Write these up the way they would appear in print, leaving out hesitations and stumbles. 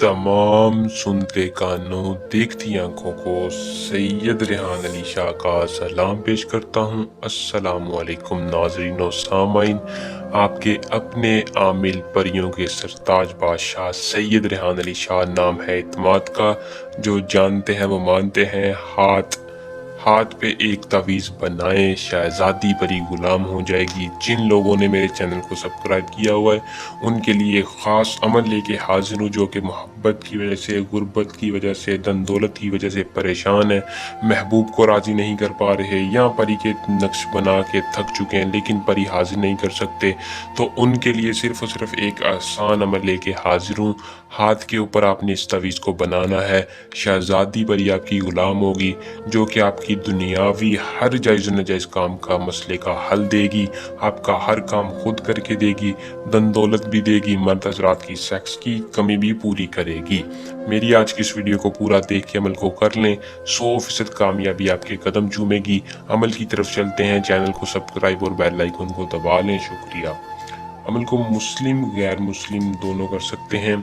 तमाम सुनते कानों देखती आंखों को सैयद रेहान अली शाह का सलाम पेश करता हूँ। अस्सलामुअलैकुम नाज़रीन व सामाइन, आपके अपने आमिल परियों के सरताज बादशाह सैयद रेहान अली शाह नाम है इत्माद का। जो जानते हैं वो मानते हैं। हाथ पे एक तावीज़ बनाएं, शहजादी परी गुलाम हो जाएगी। जिन लोगों ने मेरे चैनल को सब्सक्राइब किया हुआ है उनके लिए ख़ास अमल लेके हाजिर हूँ, जो कि मोहब्बत की वजह से, गुर्बत की वजह से, धन दौलत की वजह से परेशान है, महबूब को राज़ी नहीं कर पा रहे, या परी के नक्श बना के थक चुके हैं लेकिन परी हाजिर नहीं कर सकते। तो उनके लिए सिर्फ और सिर्फ एक आसान अमल लेके हाजिर हूँ। हाथ के ऊपर आपने इस तावीज़ को बनाना है। शहजादी परी आपकी गुलाम होगी, जो कि आपकी दुनियावी हर जायज़ नाजायज़ काम का मसले का हल देगी, आपका हर काम खुद करके देगी, धन दौलत भी देगी, मर्द हज़रात की सेक्स की कमी भी पूरी करेगी। मेरी आज की इस वीडियो को पूरा देख के अमल को कर लें, 100% कामयाबी आपके कदम चूमेगी। अमल की तरफ चलते हैं। चैनल को सब्सक्राइब और बेल आइकन को दबा लें। शुक्रिया। अमल को मुस्लिम गैर मुस्लिम दोनों कर सकते हैं।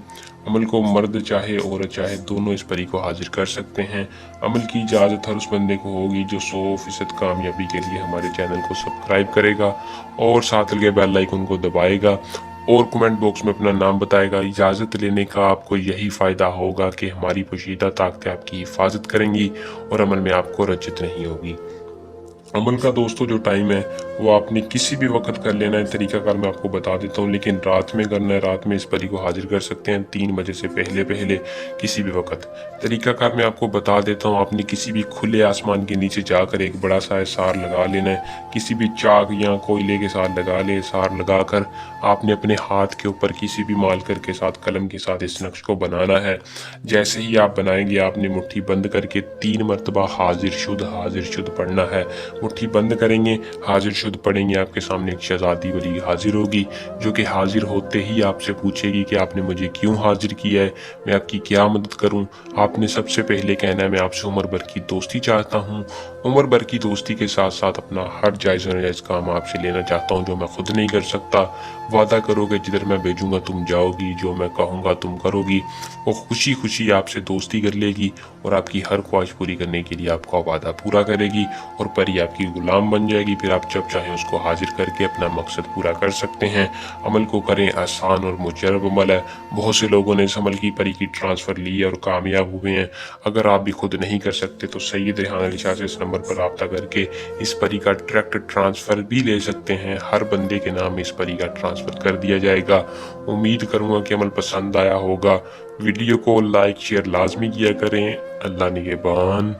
अमल को मर्द चाहे औरत चाहे दोनों इस परी को हाजिर कर सकते हैं। अमल की इजाज़त हर उस बंदे को होगी जो 100% कामयाबी के लिए हमारे चैनल को सब्सक्राइब करेगा और साथ लगे बेल आइकन को दबाएगा और कमेंट बॉक्स में अपना नाम बताएगा। इजाज़त लेने का आपको यही फ़ायदा होगा कि हमारी पोशीदा ताकतें आपकी हिफाजत करेंगी और अमल में आपको रज्जत नहीं होगी। अमल का दोस्तों जो टाइम है वो आपने किसी भी वक्त कर लेना है। तरीकाकार मैं आपको बता देता हूँ, लेकिन रात में करना है। रात में इस परी को हाजिर कर सकते हैं 3 बजे से पहले पहले किसी भी वक्त। तरीकाकार मैं आपको बता देता हूँ। आपने किसी भी खुले आसमान के नीचे जाकर एक बड़ा सा सार लगा लेना है। किसी भी चाक या कोयले के साथ लगा ले। सार लगाकर आपने अपने हाथ के ऊपर किसी भी मार्कर के साथ, कलम के साथ इस नक्श को बनाना है। जैसे ही आप बनाएंगे आपने मुट्ठी बंद करके 3 मरतबा हाजिर शुद्ध पढ़ना है। मुट्ठी बंद करेंगे, हाजिर शुद्ध पढ़ेंगे, आपके सामने एक शहजादी वली हाजिर होगी, जो कि हाजिर होते ही आपसे पूछेगी कि आपने मुझे क्यों हाजिर किया है, मैं आपकी क्या मदद करूं। आपने सबसे पहले कहना है मैं आपसे उम्र भर की दोस्ती चाहता हूं। उम्र भर की दोस्ती के साथ साथ अपना हर जायज़ नाजायज़ काम आपसे लेना चाहता हूं जो मैं खुद नहीं कर सकता। वादा करोगे जिधर मैं भेजूंगा तुम जाओगी, जो मैं कहूँगा तुम करोगी। वो खुशी खुशी आपसे दोस्ती कर लेगी और आपकी हर ख्वाहिश पूरी करने के लिए आपका वादा पूरा करेगी और परी आपकी गुलाम बन जाएगी। फिर आप जब चाहें उसको हाजिर करके अपना मकसद पूरा कर सकते हैं। अमल को करें, आसान और मुजरब अमल है। बहुत से लोगों ने इस अमल की परी की ट्रांसफ़र ली है और कामयाब हुए हैं। अगर आप भी खुद नहीं कर सकते तो सैयद रेहान अली शाह से इस नंबर पर रब्ता करके इस परी का डायरेक्ट ट्रांसफ़र भी ले सकते हैं। हर बंदे के नाम इस परी का ट्रांसफ़र कर दिया जाएगा। उम्मीद करूँगा कि अमल पसंद आया होगा। वीडियो को लाइक शेयर लाजमी किया करें। अल्लाह निगहबान।